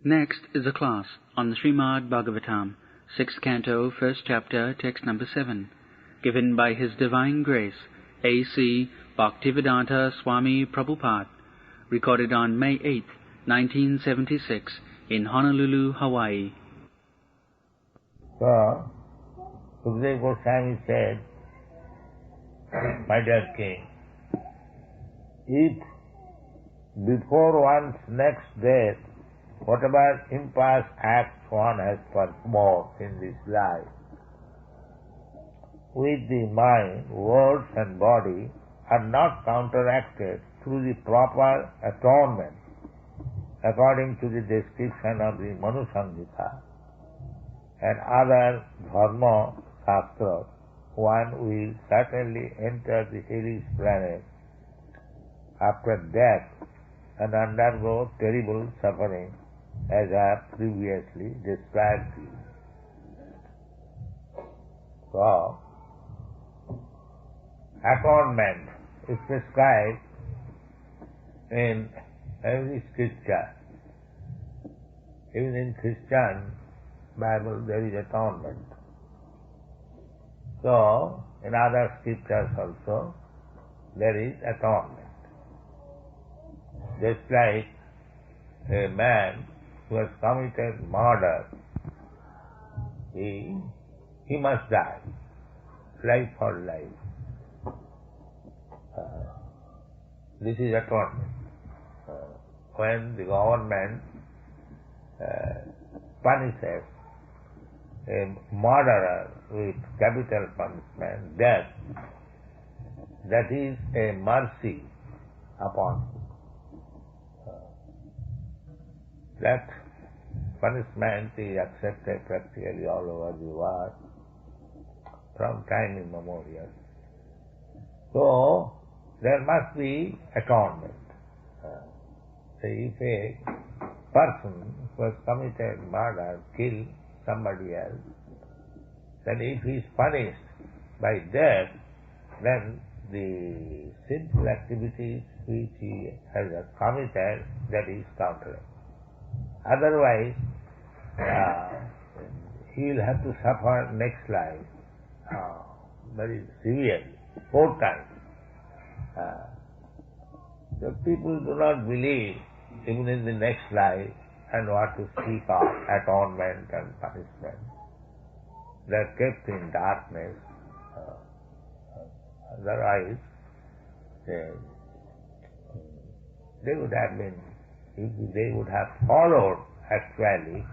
Next is a class on the Srimad Bhagavatam, 6th Canto, 1st Chapter, Text number 7, given by His Divine Grace, A.C. Bhaktivedanta Swami Prabhupada, recorded on May 8, 1976, in Honolulu, Hawaii. So, Sukadeva Goswami said, my dear king, if before one's next death, whatever impious acts one has performed in this life, with the mind, words and body are not counteracted through the proper atonement, according to the description of the Manu Samhita and other dharma shastras, one will certainly enter the hellish planet after death and undergo terrible suffering, as I have previously described to you. So, atonement is prescribed in every scripture. Even in Christian Bible there is atonement. So, in other scriptures also there is atonement. Just like a man who has committed murder, he must die, life for life. This is atonement. When the government punishes a murderer with capital punishment, death, that is a mercy upon him. That punishment is accepted practically all over the world from time immemorial. So, there must be atonement. Say, if a person who has committed murder, killed somebody else, then if he is punished by death, then the sinful activities which he has committed, that is counted. Otherwise, he will have to suffer next life very severely, 4 times. The people do not believe even in the next life and want to seek out atonement and punishment. They are kept in darkness. Otherwise, they would have been, if they would have followed actually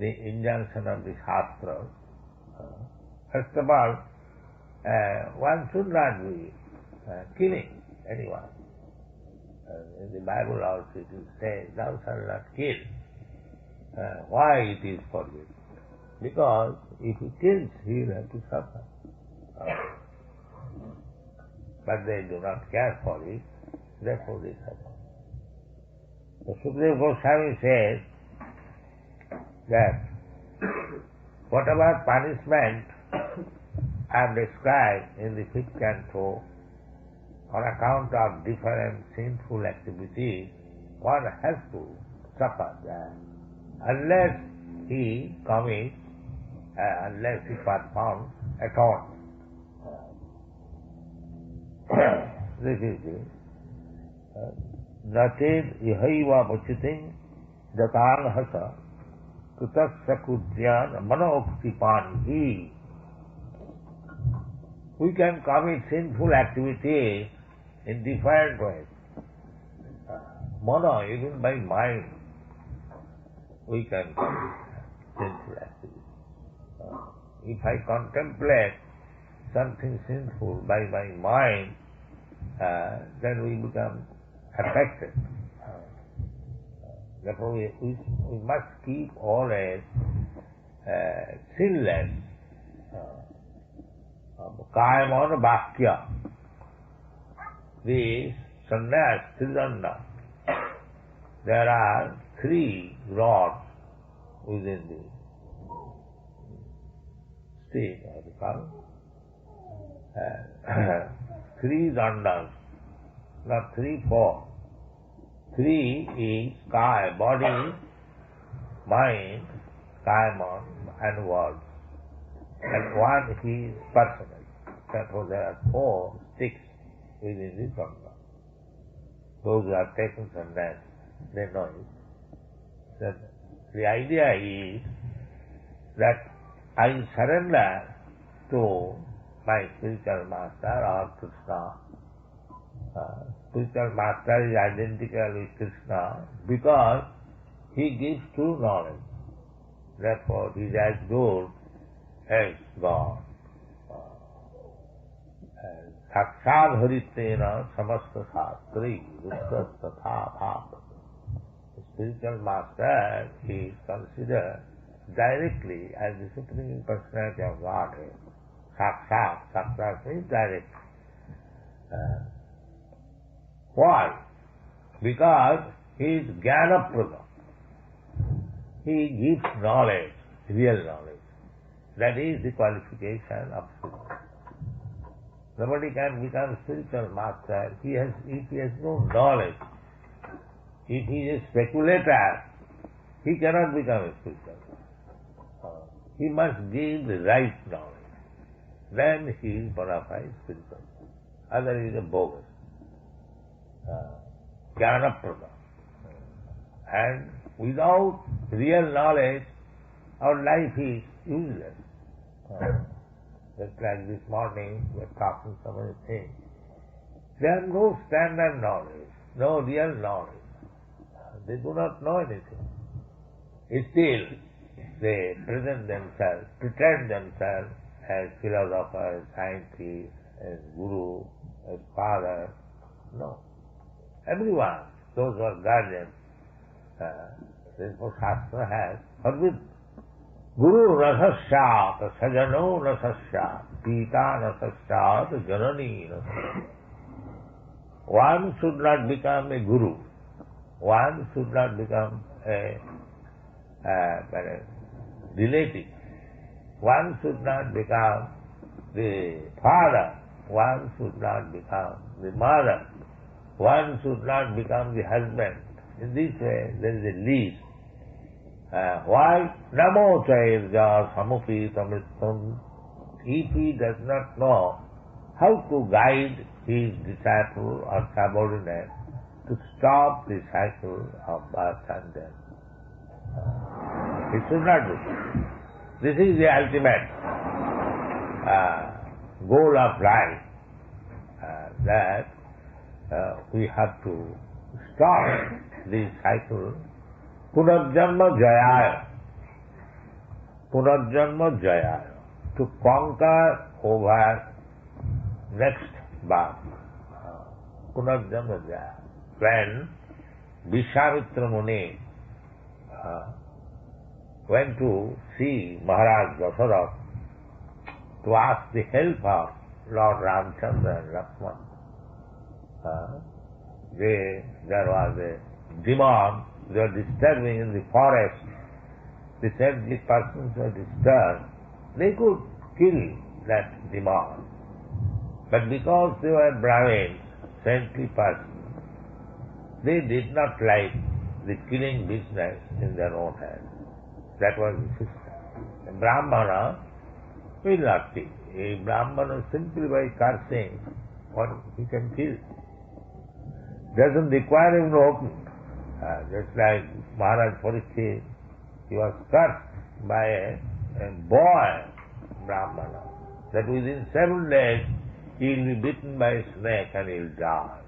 the injunction of the Shastras. First of all, one should not be killing anyone. In the Bible also it is said, thou shalt not kill. Why it is forbidden? Because if he kills, he will have to suffer. But they do not care for it, therefore they suffer. So Sukadeva Goswami says that whatever punishment I have described in the 5th canto on account of different sinful activities, one has to suffer that unless he commits, unless he performs atonement. This is it. Nached ihaiva vachitim jatan hasa kutak sakudyan manoktipani. We can commit sinful activities in different ways. Mano, even by mind, we can commit sinful activities. If I contemplate something sinful by my mind, then we become affected. Therefore, we must keep always sinless. Kayamana Bhakya. This sannyas, tridanda, there are 3 rods within the state of the tongue. 3 dandas, not 3, 4. 3 is kaya, body, mind, karma and words. And one he is personal. Therefore there are 4 sticks within the Sangha. Those who have taken sannyas, they know it. That the idea is that I surrender to my spiritual master or Krishna. Spiritual master is identical with Krishna because he gives true knowledge. Therefore he is as good as God. Sakshat haritena samasta shastri rukta tatha bhava. The spiritual master is considered directly as the Supreme Personality of Godhead. Sakshat means direct. Why? Because he is Jnana-prada. He gives knowledge, real knowledge. That is the qualification of spiritual. Nobody can become spiritual master if he has no knowledge. If he is a speculator, he cannot become a spiritual master. He must give the right knowledge. Then he is bona fide spiritual master. Other is a bogus. Jnana-prada. And without real knowledge, our life is useless. Just like this morning, we are talking so many things. There are no standard knowledge, no real knowledge. They do not know anything. Still, they pretend themselves as philosophers, scientists, as guru, as father. No. Everyone, those who are guardians, therefore Shastra has forbidden. Guru rasasya, sajano rasasya, pita rasasya, janani rasasya. One should not become a guru. One should not become a relative. One should not become the father. One should not become the mother. One should not become the husband. In this way, there is a lead. Why? Namo chairja samupitamitum. If he does not know how to guide his disciple or subordinate to stop the cycle of birth and death, he should not do. This is the ultimate goal of life, that we have to stop this cycle. Punarjanma jayaya. Punarjanma jayaya. To conquer over next birth. Punarjanma jayaya. When Vishwamitra Muni went to see Maharaj Dasarath to ask the help of Lord Ramchandra and Lakshmana, there was a demon. They were disturbing in the forest. They said the persons were disturbed. They could kill that demon. But because they were Brahmins, saintly persons, they did not like the killing business in their own hands. That was the system. A Brahmana will not kill. A Brahmana simply by cursing, what he can kill. Doesn't require him to open. Just like Maharaj Parikshit, he was cursed by a boy Brahmana, that within 7 days he will be bitten by a snake and he will die.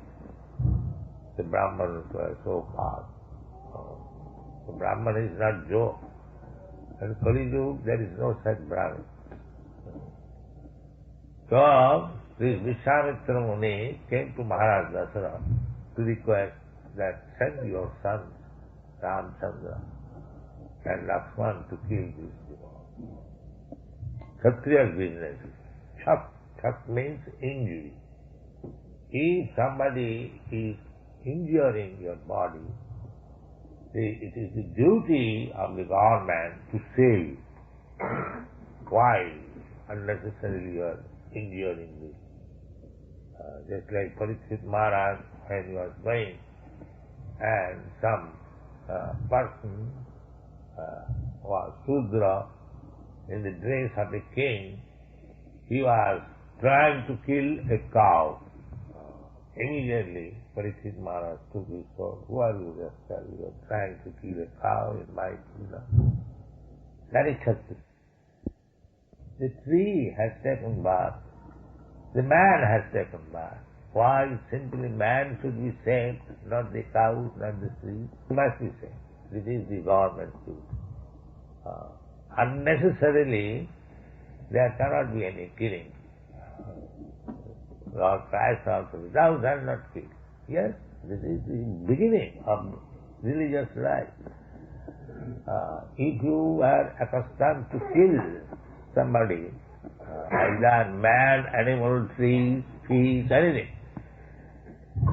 The Brahmanas were so fast. The Brahmana is not joke. In Kali Yuga there is no such Brahman. So this Vishwamitra Muni came to Maharaj Dasarath to request that send your son Ramchandra and Lakshmana to kill this demon. Kshatriya's business. Chak means injury. If somebody is injuring your body, it is the duty of the government to save you. Why unnecessarily you are injuring this? Just like Parikshit Maharaj, when he was going, and some person was Shudra in the dress of a king. He was trying to kill a cow. Immediately, Parikshit Maharaj took his sword. Who are you, rascal? You are trying to kill a cow in my kingdom. That is Kshatriya. The tree has taken bath. The man has taken bath. Why simply man should be saved, not the cows, not the trees? He must be saved. This is the government's duty. Unnecessarily, there cannot be any killing. Lord Christ also, thou shalt not kill. Yes, this is the beginning of religious life. If you are accustomed to kill somebody, either man, animal, trees, fish, anything,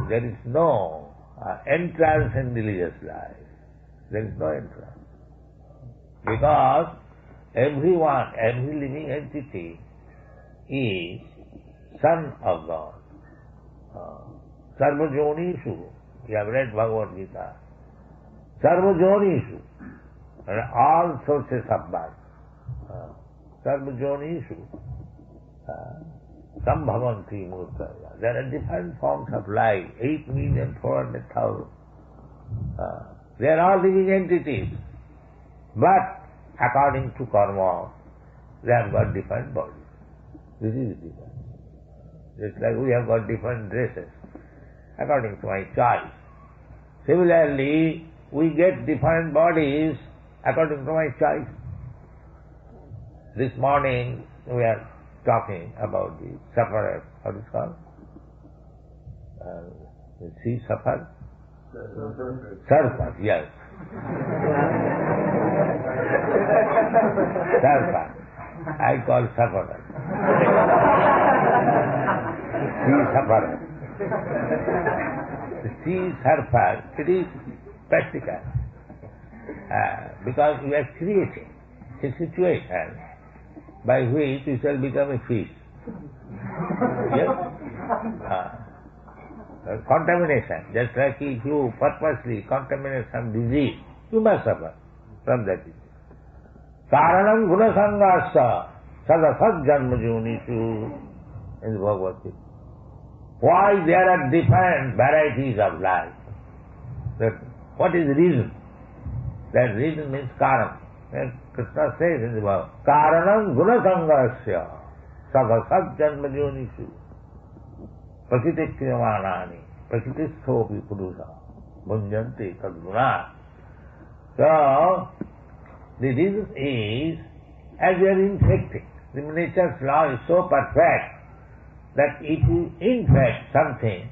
there is no entrance in religious life. There is no entrance. Because everyone, every living entity is son of God. Sarva Jonishu, you have read Bhagavad Gita. Sarva Jonishu, all sources of birth. Sarva Jonishu, Sambhavanti Murtaya. There are different forms of life, 8,400,000. They are all living entities. But according to karma, they have got different bodies. This is different. Just like we have got different dresses, according to my choice. Similarly, we get different bodies according to my choice. This morning we are talking about the sufferers. What is it called? The sea suffer? Surfer, yes. Surfer. I call sufferer. Sea sufferer. The sea surfer, it is practical. Because we are creating a situation by which we shall become a fish. Yes? Contamination. Just like if you purposely contaminate some disease, you must suffer from that disease. Karanam gunasangasya sadasat janma jonishu in the Bhagavad Gita. Why there are different varieties of life? What is the reason? That reason means karanam. And Krishna says in the Bhagavad Gita, Karanam gunasangasya sadasat janma jonishu prakriti kriyamanani prakristhopi purusa bhunjanti tadguna. So, the reason is, as we are infecting, the nature's law is so perfect that if you infect something,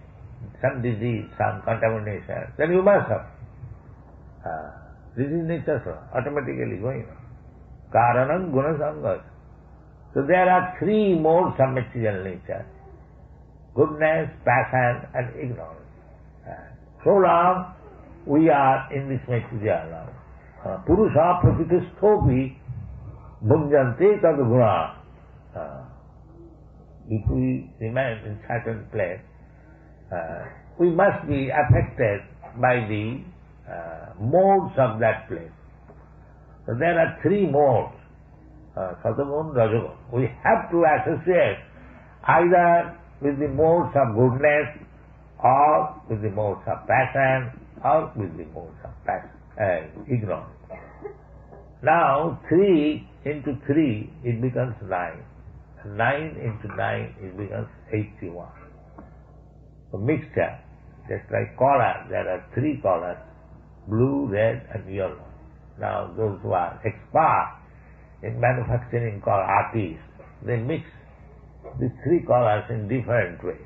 some disease, some contamination, then you must have. This is nature's law, automatically going on. Karanam gunasangas. So there are three modes of material nature: goodness, passion, and ignorance. So long we are in this material law. Purusha prakristhopi bhunjante tad guna. If we remain in certain place, we must be affected by the modes of that place. So there are three modes, Satagun, Rajagun. We have to associate either with the modes of goodness, or with the modes of passion, or with the modes of ignorance. Now, 3 into 3, it becomes 9. 9 into 9, it becomes 81. So mixture, just like color, there are 3 colors, blue, red, and yellow. Now, those who are expert in manufacturing called artists, they mix these 3 colors in different ways,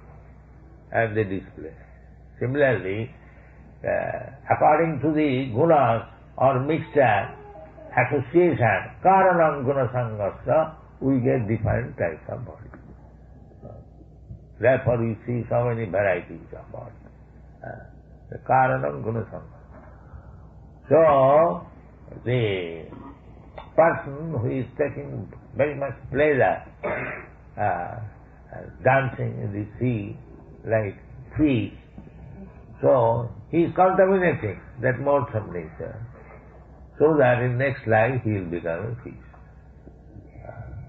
and they display. Similarly, according to the gunas or mixture, association, karanam gunasangasya, we get different types of bodies. Therefore we see so many varieties of bodies. The karanam gunasangasya. So, the person who is taking very much pleasure dancing in the sea like fish, so he is contaminating that modes of nature. so that in next life he will become a fish.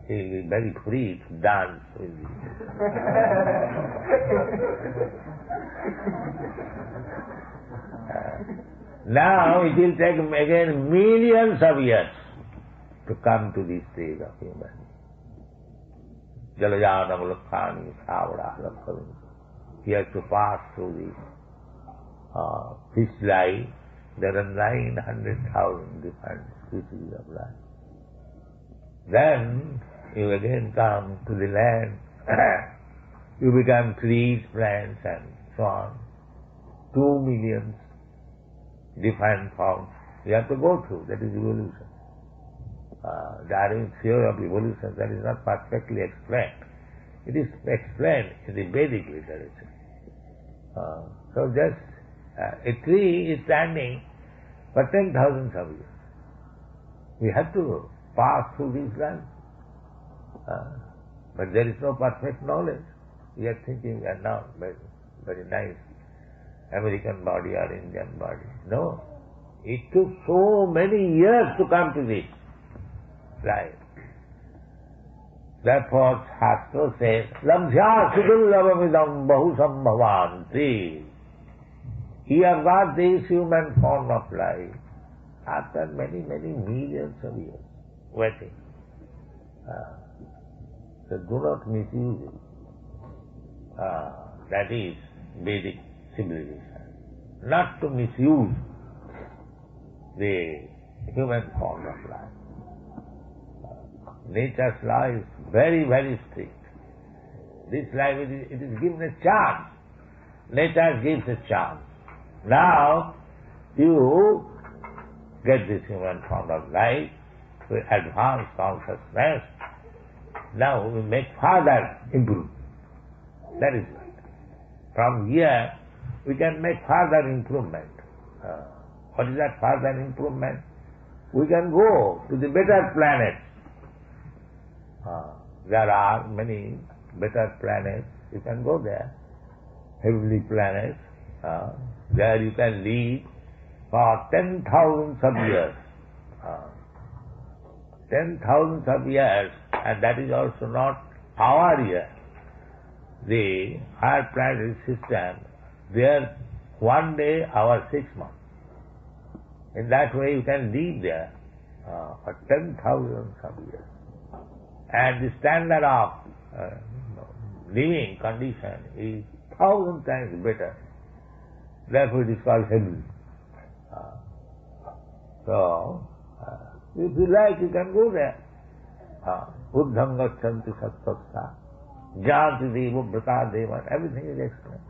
He will be very free to dance with you. Now it will take again millions of years to come to this stage of human. Jalajana Mulakani Savara Lakhavin. He has to pass through this fish life. There are 900,000 different species of life. Then you again come to the land. You become trees, plants and so on. 2 million different forms you have to go through. That is evolution. Darwin's theory of evolution, that is not perfectly explained. It is explained in the Vedic literature. So just a tree is standing for 10,000 of years. We have to pass through this land. But there is no perfect knowledge. We are thinking we are now very nice American body or Indian body. No. It took so many years to come to this life. Therefore, Shastra says, Labhya sudullavamidam bahusam bhavanti. He have got this human form of life after many, many millions of years waiting. So do not misuse it. That is Vedic civilization. Not to misuse the human form of life. Nature's law is very, very strict. This life, it is given a chance. Nature gives a chance. Now, you get this human form of life with advanced consciousness. Now we make further improvement. That is right. From here, we can make further improvement. What is that further improvement? We can go to the better planets. There are many better planets. You can go there. Heavenly planets. There you can live for 10,000 of years. 10,000 of years, and that is also not our year. The higher planetary system, there 1 day, our 6 months. In that way you can live there for 10,000 of years. And the standard of living condition is 1,000 times better. Therefore it is called heaven. So, if you like, you can go there. Uddham gachanti sattvatsa, janti devo brata devan, everything is explained.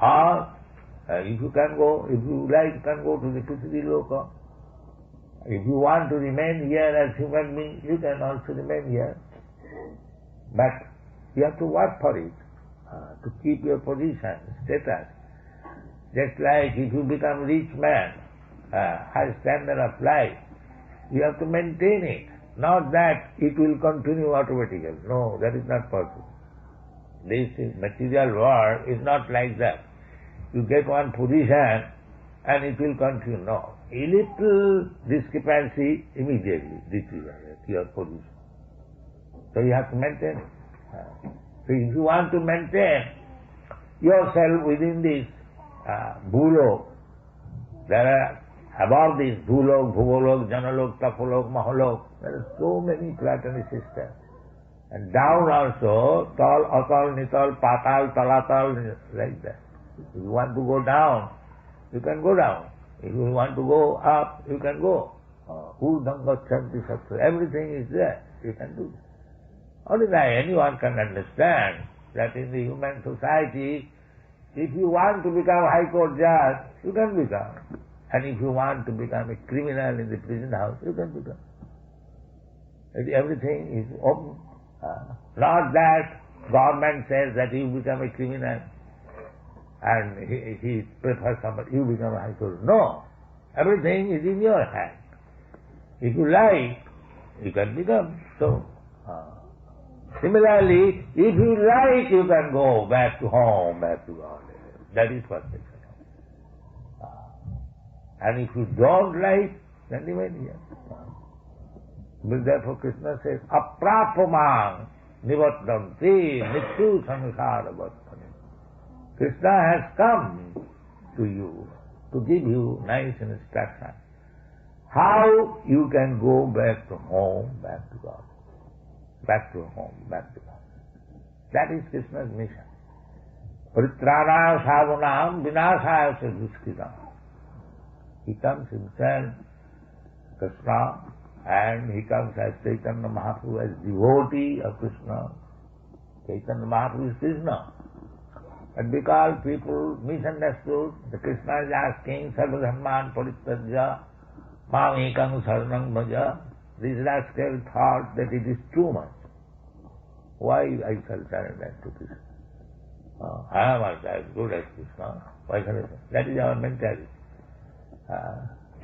Or, if you can go, if you like, you can go to the Pithri Loka. If you want to remain here as human being, you can also remain here. But you have to work for it, to keep your position, status. Just like if you become rich man, high standard of life, you have to maintain it. Not that it will continue automatically. No, that is not possible. This material world is not like that. You get one position and it will continue. No. A little discrepancy immediately deteriorates your position. So you have to maintain it. So if you want to maintain yourself within this bhulok, there are above this bhulok, bhuvolok, janalok, tapolok, maholok, there are so many planetary systems. And down also, tal, atal, nital, patal, talatal, like that. If you want to go down, you can go down. If you want to go up, you can go. Everything is there. You can do. Only that anyone can understand that in the human society, if you want to become High Court judge, you can become. And if you want to become a criminal in the prison house, you can become. Everything is open. Not that government says that you become a criminal and he prefers somebody, you become a High Court. No. Everything is in your hand. If you like, you can become. So, similarly, if you like, you can go back to home, back to God. That is perfection. And if you don't like, then remain here. Therefore Krishna says, aprapamang nivattanti nityu samsara vattani. Krishna has come to you to give you nice instruction. How you can go back to home, back to God. Back to home, back to God. That is Krishna's mission. Paritrana sadhunam vinasaya sa duskritam. He comes himself, Krishna, and he comes as Chaitanya Mahaprabhu, as devotee of Krishna. Chaitanya Mahaprabhu is Krishna. But because people misunderstood, the Krishna is asking, Sarvadharman Parityajya, Mam ekam saranam bhaja. This rascal thought that it is too much. Why I shall surrender to Krishna? I am also as good as Krishna. Why shall I? That is our mentality.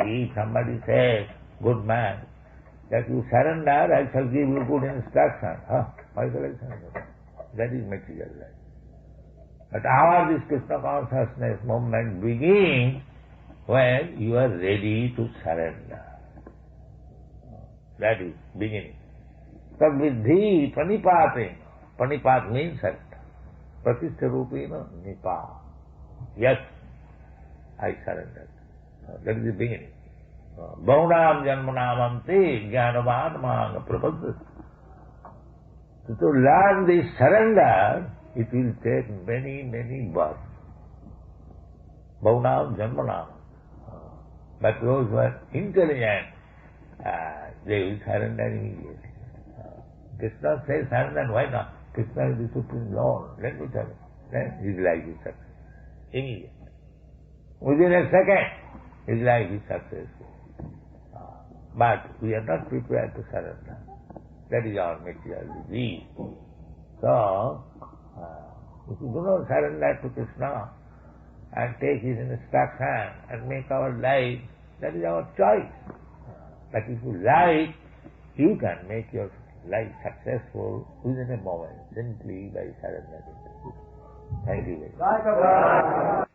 If somebody says, good man, that you surrender, I shall give you good instruction. Why shall I surrender? That is material life. But our this Krishna consciousness movement begins when you are ready to surrender. That is beginning. Tadvidhi panipate. Panipat means surrender. Pratishtha rupena nipa. Yes, I surrender. That is the beginning. Baunam janmanamante jnanavan manga prapaddhati. To learn this surrender, it will take many, many births. Baunam janmanam. But those who are intelligent, they will surrender immediately. Krishna says surrender, why not? Krishna is the Supreme Lord. Let me tell you. Then his life is successful. Immediately. Within a second, his life is successful. But we are not prepared to surrender. That is our material disease. So, if we do not surrender to Krishna and take his instruction and make our life, that is our choice. But if you like, you can make your life successful within a moment, simply by surrendering to Krishna. Thank you very much.